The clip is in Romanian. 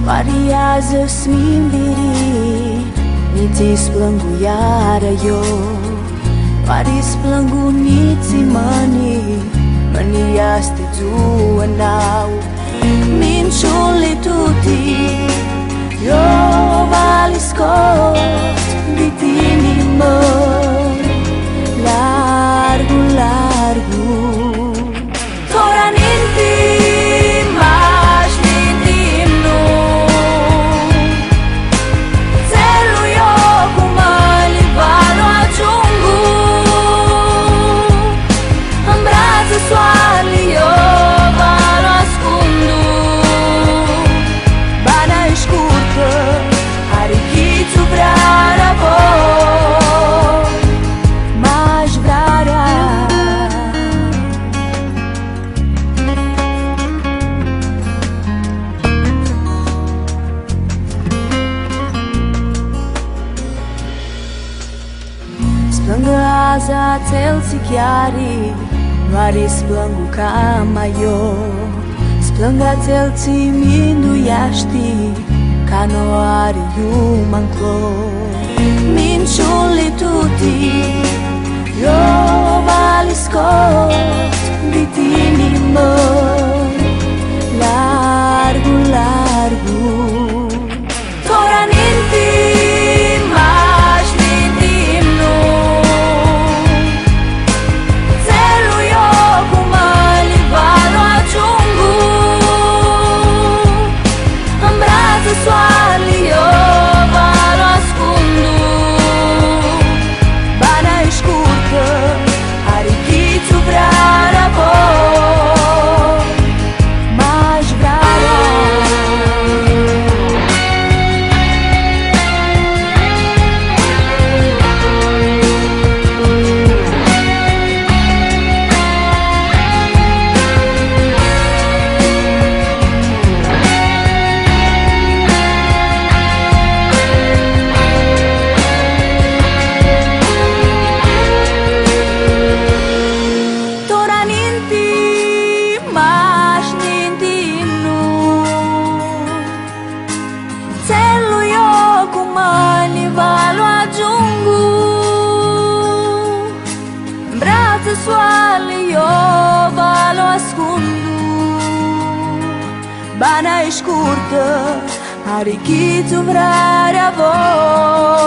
Oare azi smim diri, nici splângu iară eu. Oare splângu nici mani, mani este giù nau. Minciuli tutti, io vali scot di tini măr, largu, largu. Tora ninti splângu azi celți chiari, noari splângu cama eu. Splânga celți minduiaști, ca nu are iumanclo. Minciuli tutti, io vali scot di tini măr, largu, largu. Tora ninti soarele eu vă-l ascundu. Bana e scurtă, are chițu vrarea voi.